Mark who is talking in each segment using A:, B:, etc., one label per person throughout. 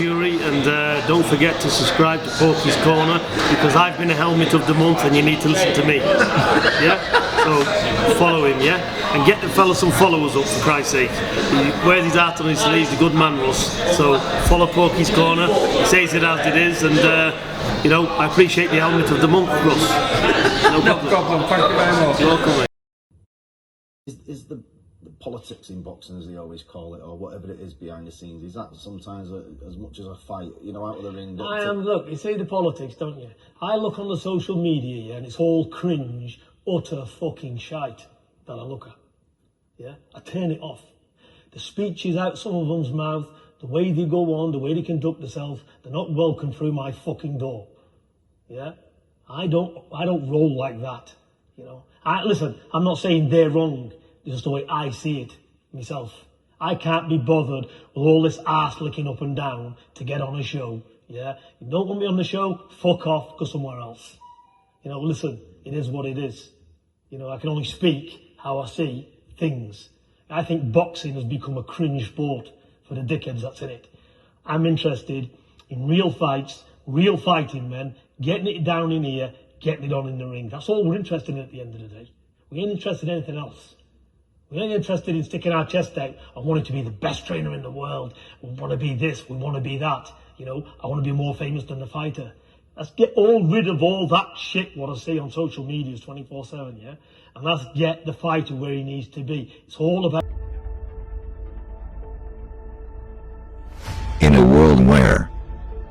A: Fury, and don't forget to subscribe to Porky's Corner, because I've been a helmet of the month and you need to listen to me. Yeah? So follow him, yeah? And get the fella some followers up, for Christ's sake. He wears his heart on his sleeves, the good man Russ. So follow Porky's Corner, he says it as it is, and you know, I appreciate the helmet of the month, Russ. No problem.
B: Thank you very much.
A: You're welcome, mate.
C: Is the politics in boxing, as they always call it, or whatever it is behind the scenes, is that sometimes as much as a fight, you know, out of the ring?
D: Look, you say the politics, don't you? I look on the social media, yeah, and it's all cringe, utter fucking shite that I look at. Yeah? I turn it off. The speeches out some of them's mouth, the way they go on, the way they conduct themselves, they're not welcome through my fucking door. Yeah? I don't roll like that, you know. Listen, I'm not saying they're wrong. It's just the way I see it myself. I can't be bothered with all this arse licking up and down to get on a show. Yeah, you don't want me on the show, fuck off, go somewhere else. You know, listen, it is what it is. You know, I can only speak how I see things. I think boxing has become a cringe sport for the dickheads that's in it. I'm interested in real fights, real fighting men, getting it down in here, getting it on in the ring. That's all we're interested in at the end of the day. We ain't interested in anything else. We ain't interested in sticking our chest out and wanting to be the best trainer in the world. We want to be this, we want to be that. You know, I want to be more famous than the fighter. Let's get rid of all that shit what I see on social media 24/7, yeah? And let's get the fighter where he needs to be. It's all about...
E: In a world where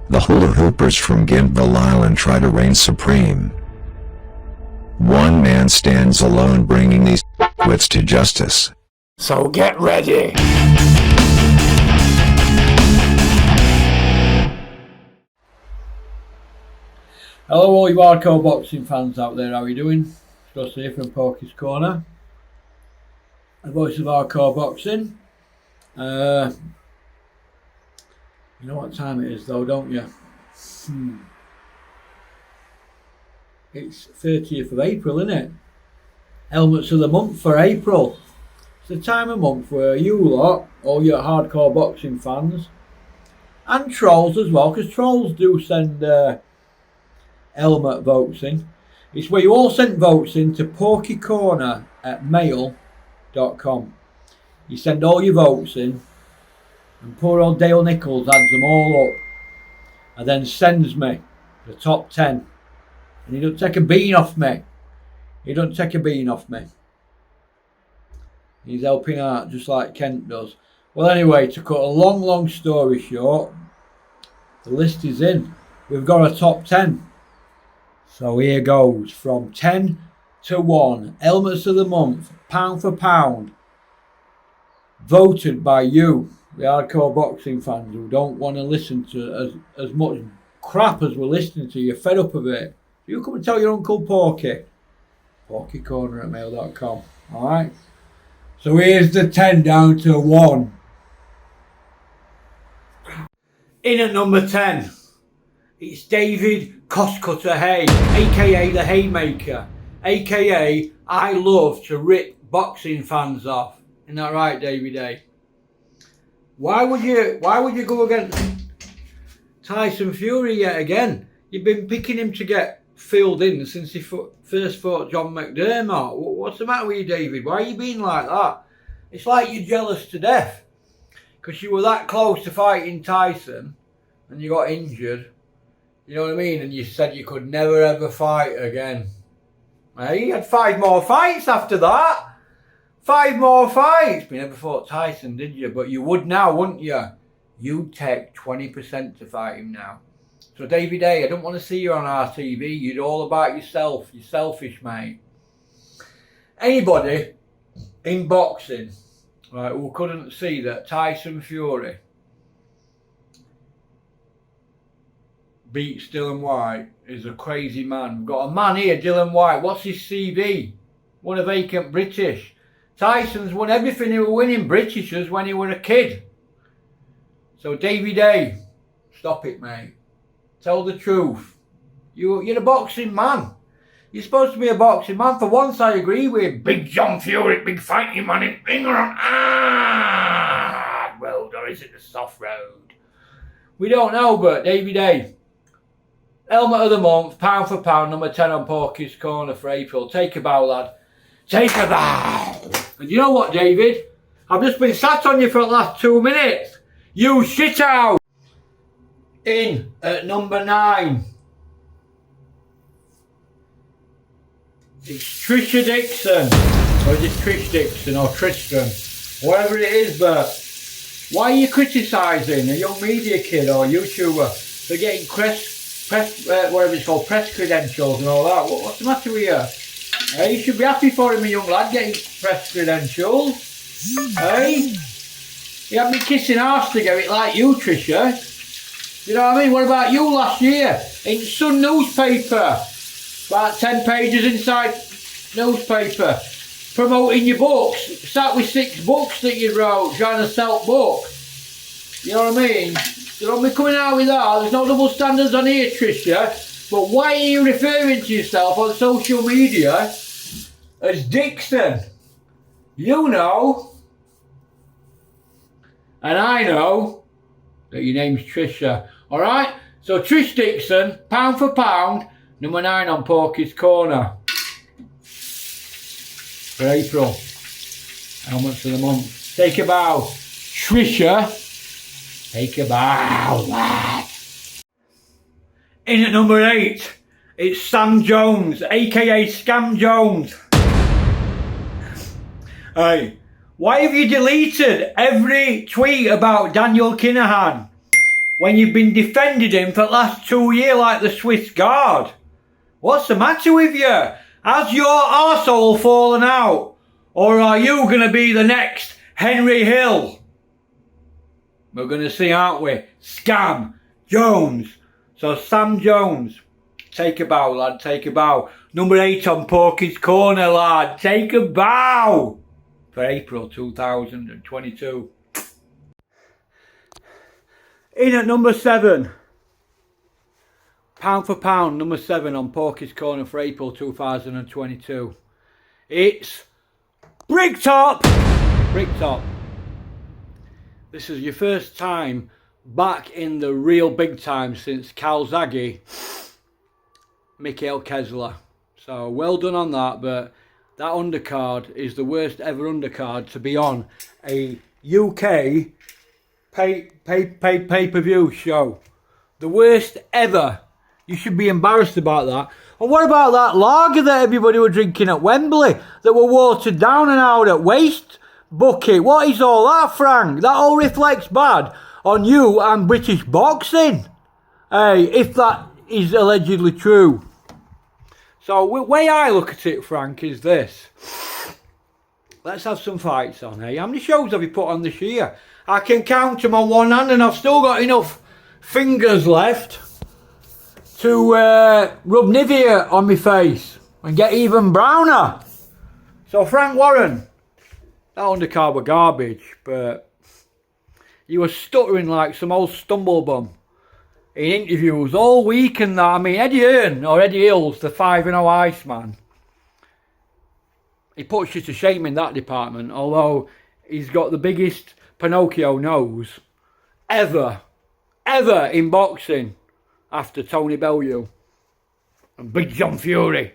E: the hula hoopers from Gintville Island try to reign supreme, one man stands alone bringing these wits to justice.
F: So get ready!
B: Hello all you hardcore boxing fans out there, how are you doing? Ross here from Porky's Corner, the voice of hardcore boxing. You know what time it is though, don't you? It's 30th of April, isn't it? Helmets of the month for April. It's the time of month where you lot, all your hardcore boxing fans, and trolls as well, because trolls do send helmet votes in. It's where you all send votes in to porkycorner@mail.com. You send all your votes in, and poor old Dale Nichols adds them all up, and then sends me the top 10. And he don't take a bean off me. He don't take a bean off me. He's helping out just like Kent does. Well, anyway, to cut a long story short, the list is in. We've got a top 10. So here goes, from 10 to 1. Helmets of the month, pound for pound. Voted by you, the hardcore boxing fans who don't want to listen to as much crap as we're listening to. You're fed up of it. You come and tell your Uncle Porky. porkycorner@mail.com. Alright? So here's the 10 down to 1. In at number 10, it's David Costcutter Haye, aka the Haymaker, aka I love to rip boxing fans off. Isn't that right, Davey Day? Why would you go against Tyson Fury yet again? You've been picking him to get filled in since he first fought John McDermott. What's the matter with you, David? Why are you being like that? It's like you're jealous to death because you were that close to fighting Tyson and you got injured. You know what I mean? And you said you could never ever fight again. Hey, you had 5 more fights after that. 5 more fights. You never fought Tyson, did you? But you would now, wouldn't you? You'd take 20% to fight him now. So Davey Day, I don't want to see you on RTV. You're all about yourself. You're selfish, mate. Anybody in boxing, right, who couldn't see that Tyson Fury beat Dylan White is a crazy man. We've got a man here, Dylan White. What's his CV? Won a vacant British. Tyson's won everything he was winning Britishers when he was a kid. So Davey Day, stop it, mate. Tell the truth. You're a boxing man. You're supposed to be a boxing man. For once, I agree with Big John Fury, big fighting man in England. Well, or is it the soft road? We don't know, but Davey Day. Helmet of the month, pound for pound, number 10 on Porky's Corner for April. Take a bow, lad. Take a bow. And you know what, David? I've just been sat on you for the last 2 minutes. You shit out. In at number 9. It's Trisha Dixon. Or is it Trish Dixon or Tristan? Whatever it is, but why are you criticising a young media kid or YouTuber for getting whatever it's called, press credentials and all that? What's the matter with you? Hey, you should be happy for him, a young lad, getting press credentials. Hey? He had me kissing arse to get it like you, Trisha. You know what I mean? What about you last year? In Sun newspaper. About 10 pages inside newspaper. Promoting your books. Sat with 6 books that you wrote, trying to sell books. You know what I mean? You don't be coming out with that. There's no double standards on here, Trisha. But why are you referring to yourself on social media as Dixon? You know, and I know, that your name's Trisha. Alright? So Trish Dixon, pound for pound, number 9 on Porky's Corner. For April. Helmets of the month. Take a bow. Trisha. Take a bow, lad. In at number 8, it's Sam Jones, aka Scam Jones. Hey, why have you deleted every tweet about Daniel Kinahan when you've been defending him for the last 2 years like the Swiss Guard? What's the matter with you? Has your arsehole fallen out? Or are you going to be the next Henry Hill? We're going to see, aren't we? Scam Jones. So Sam Jones, take a bow, lad, take a bow. Number 8 on Porky's Corner, lad, take a bow. For April 2022. In at number 7. Pound for pound, number 7 on Porky's Corner for April 2022. It's Bricktop. Bricktop. This is your first time back in the real big time since Calzaghe, Mikhail Kessler. So well done on that, but that undercard is the worst ever undercard to be on a UK pay-per-view show. The worst ever. You should be embarrassed about that. And what about that lager that everybody were drinking at Wembley that were watered down and out at waste bucket? What is all that, Frank? That all reflects bad on you and British boxing. Hey, if that is allegedly true. So the way I look at it, Frank, is this. Let's have some fights on, eh? How many shows have you put on this year? I can count them on one hand and I've still got enough fingers left to rub Nivea on my face and get even browner. So Frank Warren, that undercard were garbage, but you were stuttering like some old stumblebum in interviews all week and that. I mean, Eddie Hearn, or Eddie Hills, the 5-0 Iceman, he puts you to shame in that department, although he's got the biggest Pinocchio nose ever in boxing after Tony Bellew and Big John Fury.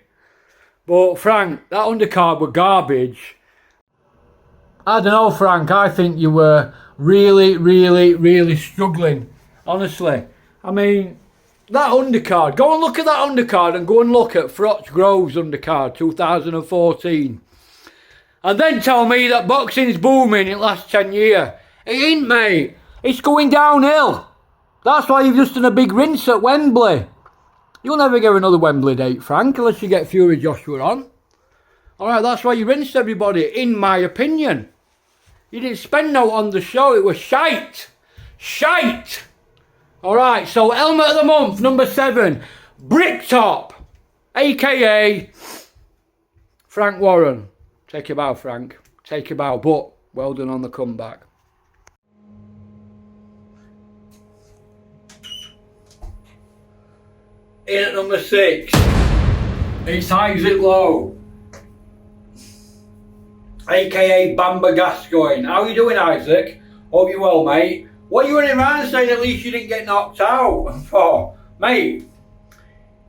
B: But Frank, that undercard were garbage. I don't know, Frank, I think you were really struggling, honestly. I mean, that undercard, go and look at that undercard and go and look at Frotch Grove's undercard 2014. And then tell me that boxing's booming in the last 10 years. It ain't, mate. It's going downhill. That's why you've just done a big rinse at Wembley. You'll never get another Wembley date, Frank, unless you get Fury Joshua on. Alright, that's why you rinsed everybody, in my opinion. You didn't spend no on the show, it was shite. Shite! Alright, so helmet of the month, number 7. Bricktop, a.k.a. Frank Warren. Take a bow, Frank. Take a bow, but well done on the comeback. In at number 6, it's Isaac Lowe, a.k.a. Bamba Gascoigne. How you doing, Isaac? Hope you're well, mate. What are you running around saying at least you didn't get knocked out for? Mate,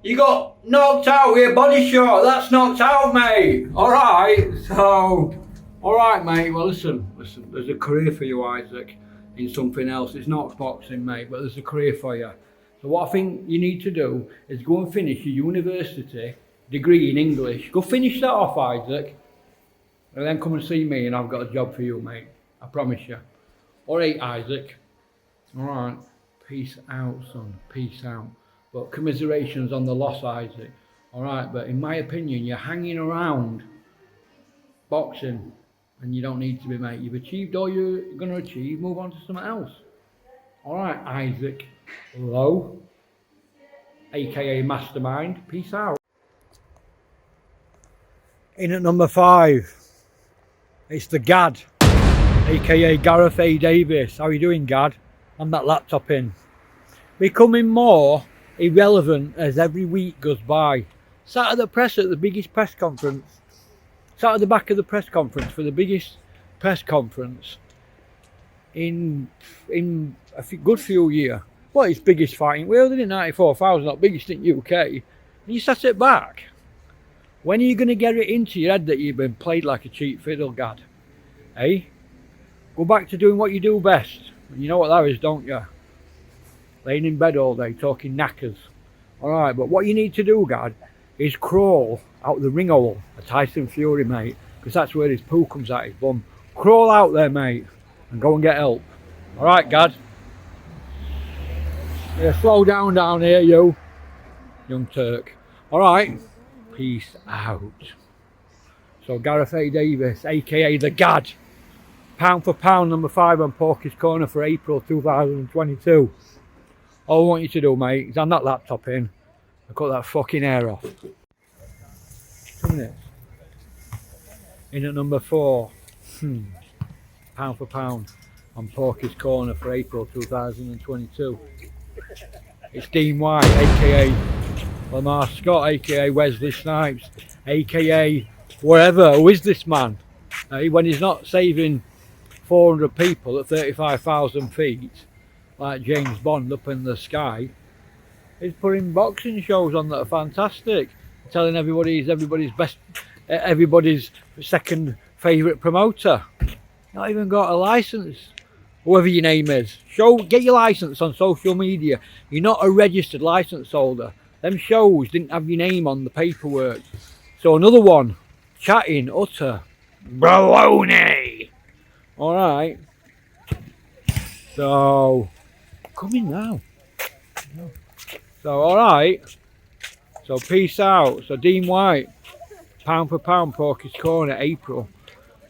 B: you got knocked out with a body shot. That's knocked out, mate. Alright, so... Alright, mate. Well, listen. There's a career for you, Isaac, in something else. It's not boxing, mate, but there's a career for you. So what I think you need to do is go and finish your university degree in English. Go finish that off, Isaac. And then come and see me and I've got a job for you, mate. I promise you. Alright, Isaac. Alright. Peace out, son. Peace out. But commiserations on the loss, Isaac. Alright, but in my opinion, you're hanging around boxing and you don't need to be, mate. You've achieved all you're going to achieve. Move on to something else. Alright, Isaac Lowe, aka Mastermind. Peace out. In at number 5, it's the Gad, aka Gareth Davies. How are you doing, Gad? I'm that laptop in. Becoming more irrelevant as every week goes by. Sat at the press at the biggest press conference. Sat at the back of the press conference for the biggest press conference in a good few years. Well, it's biggest fight in world, isn't it? 94,000, not biggest in UK. And you sat it back. When are you going to get it into your head that you've been played like a cheap fiddle, Gad? Eh? Go back to doing what you do best. And you know what that is, don't you? Laying in bed all day, talking knackers. Alright, but what you need to do, Gad, is crawl out the ring hole of Tyson Fury, mate. Because that's where his poo comes out his bum. Crawl out there, mate, and go and get help. Alright, Gad? Yeah, slow down here, you. Young Turk. Alright. Peace out. So Gareth Davies, aka the Gad. Pound for pound, number 5 on Porky's Corner for April 2022. All I want you to do, mate, is hand that laptop in and cut that fucking hair off. 2 minutes. In at number 4. Pound for pound on Porky's Corner for April 2022. It's Dean White, aka Lamar Scott, aka Wesley Snipes, aka whatever. Who is this man? When he's not saving 400 people at 35,000 feet like James Bond up in the sky, he's putting boxing shows on that are fantastic, telling everybody he's everybody's best, everybody's second favourite promoter. Not even got a licence, whoever your name is. Get your licence on social media. You're not a registered licence holder. Them shows didn't have your name on the paperwork. So another one, chatting utter baloney. Alright. So, come in now. So, alright. So, peace out. So, Dean White, pound for pound, Porky's Corner, April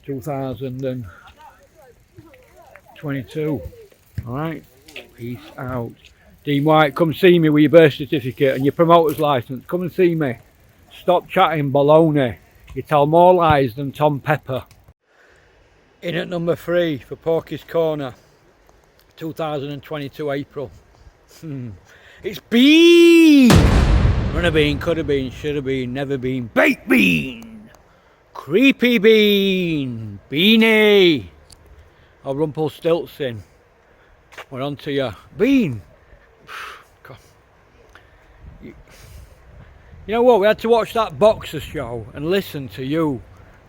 B: 2022. Alright. Peace out. Dean White, come see me with your birth certificate and your promoter's licence. Come and see me. Stop chatting baloney. You tell more lies than Tom Pepper. In at number 3 for Porky's Corner, 2022 April. It's Bean! Runner bean, could have been, should have been, never been. Baked bean! Creepy bean! Beanie! Or Stiltson. We're on to you. Bean! God. You know what, we had to watch that boxer show and listen to you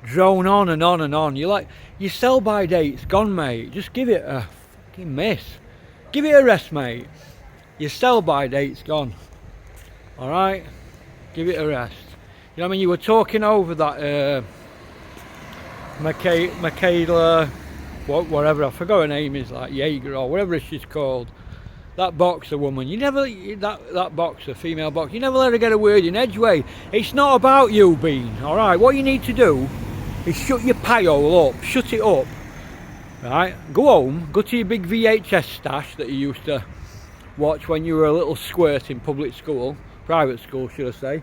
B: drone on and on and on. You're like, your sell by date's gone, mate. Just give it a fucking miss. Give it a rest, mate. Your sell by date's gone. Alright? Give it a rest. You know what I mean? You were talking over that Michaela, whatever, I forgot her name is, like Jaeger or whatever she's called. That boxer woman, you never, that boxer, female boxer, you never let her get a word in edgeway. It's not about you, Bean, alright? What you need to do is shut your pie hole up, shut it up, right? Go home, go to your big VHS stash that you used to watch when you were a little squirt in public school, private school should I say.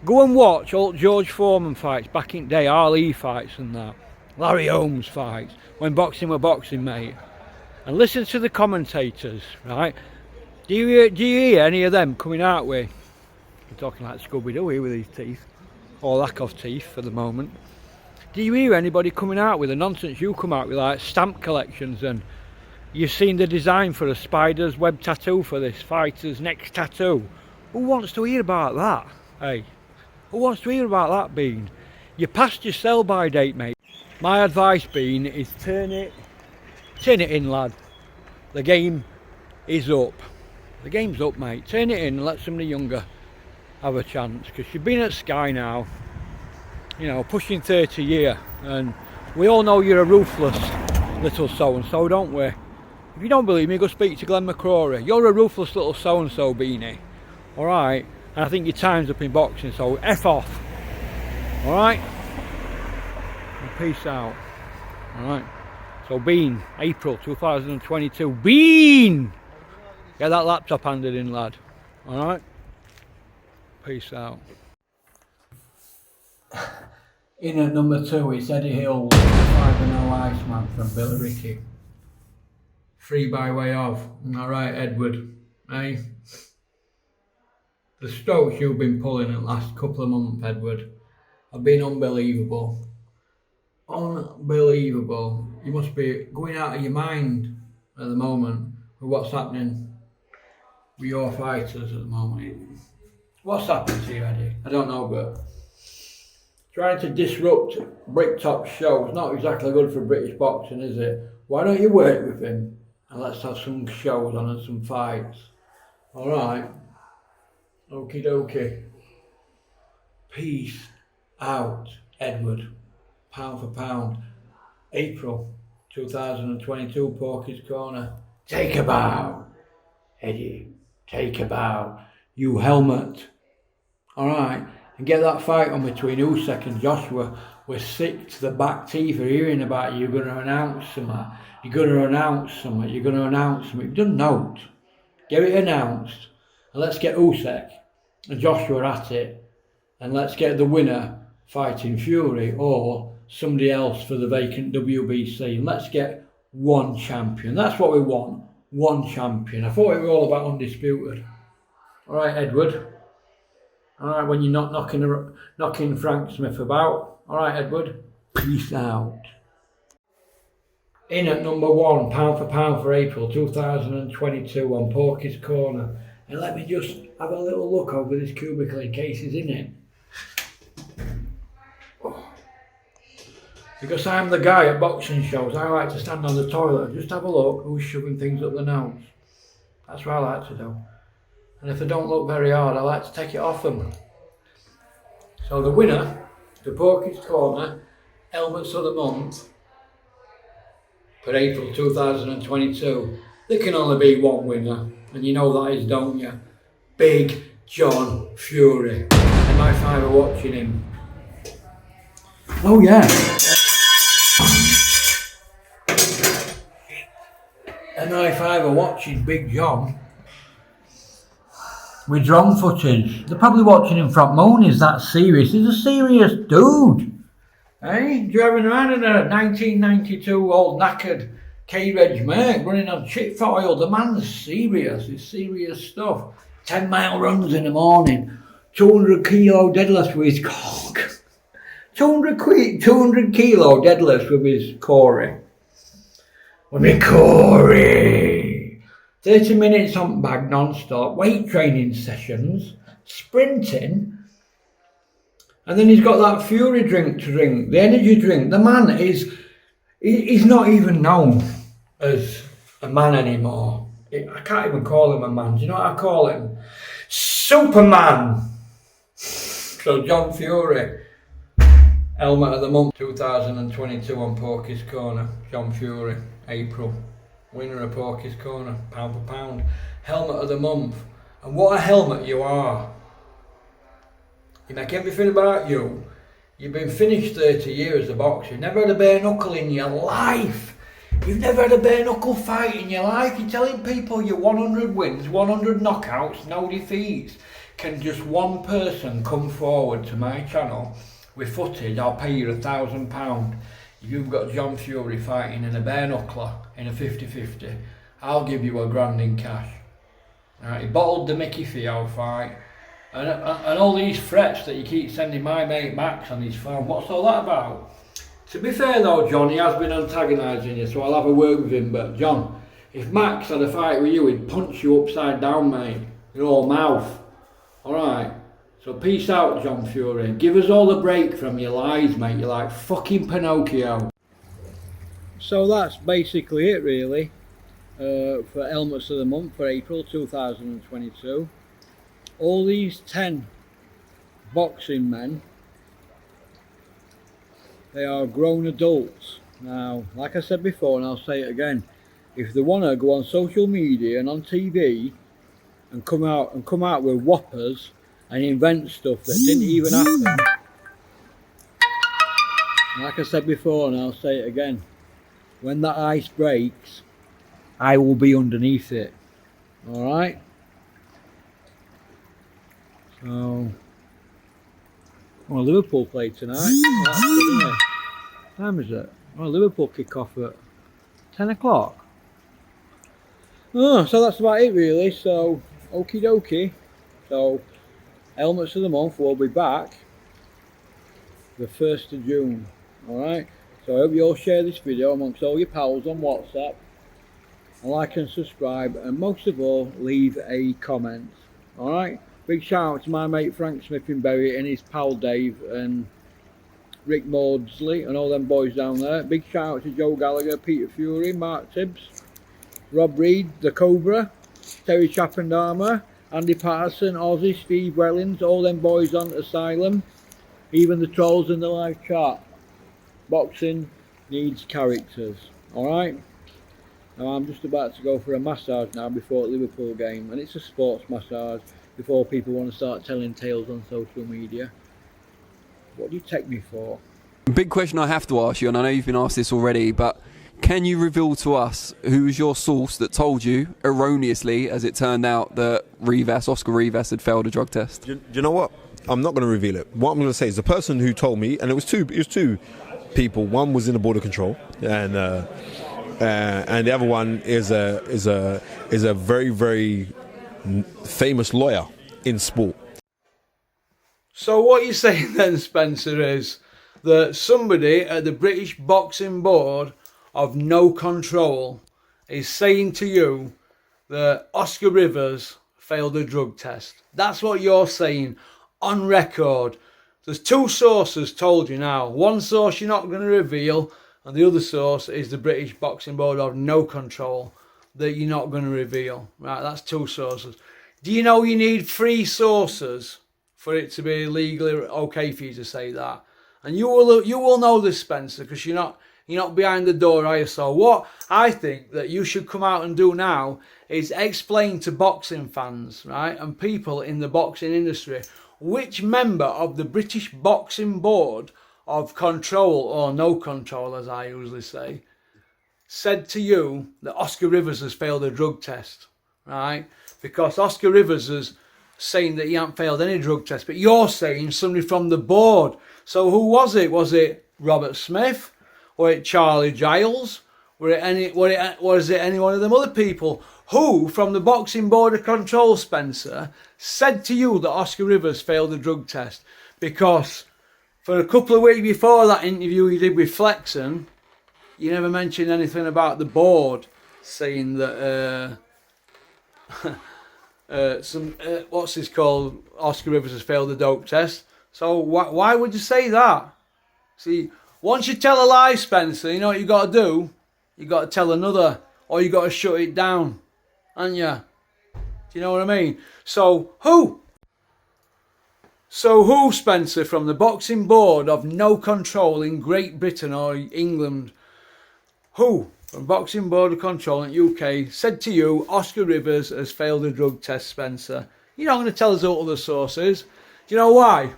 B: Go and watch old George Foreman fights back in the day, RE fights and that, Larry Holmes fights, when boxing were boxing, mate. And listen to the commentators, right? Do you hear any of them coming out with, I'm talking like Scooby-Doo here with his teeth, or lack of teeth for the moment. Do you hear anybody coming out with the nonsense you come out with, like stamp collections and You've seen the design for a spider's web tattoo for this fighter's next tattoo. Who wants to hear about that? Hey, who wants to hear about that, Bean? You're past your sell-by date, mate. My advice, Bean, is turn it in, lad. The game is up. The game's up, mate. Turn it in and let somebody younger have a chance, because you've been at Sky now, you know, pushing 30 year, and we all know you're a ruthless little so-and-so, don't we? If you don't believe me, go speak to Glenn McCrory. You're a ruthless little so-and-so, Beanie. Alright? And I think your time's up in boxing, so F off. Alright? Peace out. Alright? So Bean, April 2022. Bean! Get that laptop handed in, lad. Alright? Peace out. In at number 2, it's Eddie Hill, 5-0 Iceman from Billericay. 3 by way of. Alright, Edward. Eh? The strokes you've been pulling in the last couple of months, Edward, have been unbelievable. Unbelievable. You must be going out of your mind at the moment with what's happening with your fighters at the moment. What's happened to you, Eddie? I don't know, but trying to disrupt Bricktop show is not exactly good for British boxing, is it? Why don't you work with him and let's have some shows on and some fights? Alright. Okie dokie. Peace out, Edward. Pound for pound. April 2022, Porky's Corner. Take a bow, Eddie. Take a bow. You helmet. Alright. And get that fight on between Usyk and Joshua. We're sick to the back teeth of hearing about you. You're going to announce something. You're going to announce something. You're going to announce something. You've done note. Get it announced. And let's get Usyk and Joshua at it. And let's get the winner fighting Fury or somebody else for the vacant WBC. And let's get one champion. That's what we want. One champion. I thought it was all about undisputed. Alright, Edward. Alright, when you're not knocking Frank Smith about. Alright, Edward. Peace out. In at number 1, pound for April 2022 on Porky's Corner. And let me just have a little look over this cubicle in case he's in it. Because I'm the guy at boxing shows, I like to stand on the toilet and just have a look who's shoving things up the nose. That's what I like to do. And if they don't look very hard, I like to take it off them. So the winner, the Porky's Corner, Helmets of the Month, for April 2022. There can only be one winner, and you know that is, don't you? Big John Fury. MI5 are watching him. Oh yeah. MI5 are watching Big John with drone footage. They're probably watching him from moon. Is that serious? He's a serious dude. Eh? Driving around in a 1992 old knackered K-Reg Merc running on chip foil. The man's serious. It's serious stuff. 10-mile runs in the morning. 200 kilo deadlifts with his cock. 200 kilo deadlifts with his Corey. With me Corey. 30 minutes on bag non-stop. Weight training sessions. Sprinting. And then he's got that Fury drink to drink. The energy drink. The man he's not even known as a man anymore. I can't even call him a man. Do you know what I call him? Superman. So John Fury. Helmet of the Month 2022 on Porky's Corner. John Fury, April. Winner of Porky's Corner, pound for pound. Helmet of the Month. And what a helmet you are. You make everything about you. You've been finished 30 years as a boxer. You've never had a bare knuckle in your life. You've never had a bare knuckle fight in your life. You're telling people you're 100 wins, 100 knockouts, no defeats. Can just one person come forward to my channel with footage? I'll pay you £1,000. You've got John Fury fighting in a bare knuckler in a 50-50. I'll give you £1,000 in cash. Alright, he bottled the Mickey Theo fight. And all these threats that you keep sending my mate Max on his phone, what's all that about? To be fair though, John, he has been antagonising you, so I'll have a word with him. But John, If Max had a fight with you, he'd punch you upside down, mate. Your mouth. Alright? So peace out, John Fury. Give us all a break from your lies, mate. You're like fucking Pinocchio. So that's basically it, really, for Helmets of the Month for April 2022. All these 10 boxing men, they are grown adults. Now, like I said before, and I'll say it again, if they want to go on social media and on TV and come out with whoppers and invent stuff that didn't even happen, like I said before, and I'll say it again, when that ice breaks, I will be underneath it. Alright? So, well, Liverpool play tonight. Oh, that's good, isn't it? What time is it? Well, Liverpool kick off at 10 o'clock. Oh, so that's about it, really. So, okie dokie. So, Helmets of the Month will be back the 1st of June. Alright? So, I hope you all share this video amongst all your pals on WhatsApp. And like and subscribe. And most of all, leave a comment. Alright? Big shout out to my mate Frank Smith in Bury and his pal Dave and Rick Maudsley and all them boys down there. Big shout out to Joe Gallagher, Peter Fury, Mark Tibbs, Rob Reed, The Cobra, Terry Chappendama, Andy Patterson, Ozzy, Steve Wellings, all them boys on Asylum, even the trolls in the live chat. Boxing needs characters. Alright? Now I'm just about to go for a massage now before the Liverpool game, and it's a sports massage before people want to start telling tales on social media. What do you take me for?
G: Big question I have to ask you, and I know you've been asked this already, but can you reveal to us who was your source that told you, erroneously as it turned out, that Oscar Rivas had failed a drug test?
H: Do you know what? I'm not going to reveal it. What I'm going to say is the person who told me, and it was two people. One was in the border control, and the other one is a very, very famous lawyer in sport.
B: So what you're saying then, Spencer, is that somebody at the British Boxing Board of No Control is saying to you that Oscar Rivas failed a drug test. That's what you're saying on record. There's two sources told you now. One source you're not going to reveal, and the other source is the British Boxing Board of No Control that you're not going to reveal. Right, that's two sources. Do you know you need 3 sources for it to be legally okay for you to say that? And you will know this, Spencer, because you're not behind the door, are you? So what I think that you should come out and do now is explain to boxing fans, right, and people in the boxing industry, which member of the British Boxing Board of Control, or No Control as I usually say, said to you that Oscar Rivas has failed a drug test, right? Because Oscar Rivas is saying that he hasn't failed any drug test, but you're saying somebody from the board. So who was it? Was it Robert Smith? Or it Charlie Giles? Was it any one of them other people? Who from the Boxing Board of Control, Spencer, said to you that Oscar Rivas failed a drug test? Because for a couple of weeks before that interview you did with Flexen, you never mentioned anything about the board saying that what's this called? Oscar Rivas has failed the dope test. So why would you say that? See, once you tell a lie, Spencer, you know what you got to do? You got to tell another, or you got to shut it down, haven't you? Do you know what I mean? So who, Spencer, from the Boxing Board of No Control in Great Britain or England, who from Boxing Board of Control in UK said to you Oscar Rivas has failed a drug test, Spencer? You're not going to tell us all the sources. Do you know why?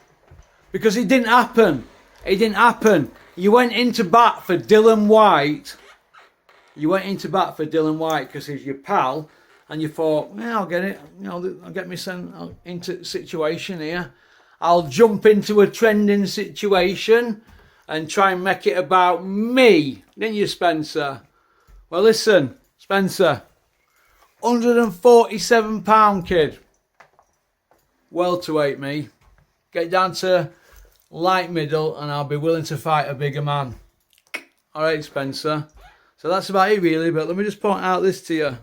B: Because it didn't happen. It didn't happen. You went into bat for Dylan White. You went into bat for Dylan White because he's your pal, and you thought, yeah, I'll get it. You know, I'll get me sent into a situation here. I'll jump into a trending situation and try and make it about me, didn't you, Spencer? Well, listen, Spencer, £147, kid. Welterweight, me. Get down to light middle and I'll be willing to fight a bigger man. All right, Spencer. So that's about it really, but let me just point out this to you.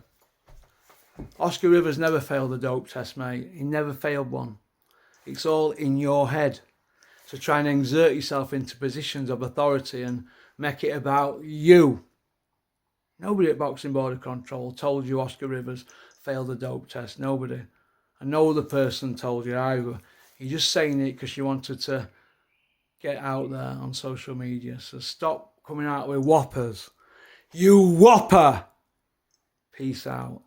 B: Oscar Rivers never failed a dope test, mate. He never failed one. It's all in your head. So try and exert yourself into positions of authority and make it about you. Nobody at Boxing Border Control told you Oscar Rivers failed a dope test. Nobody. And no other person told you either. You're just saying it because you wanted to get out there on social media. So stop coming out with whoppers. You whopper! Peace out.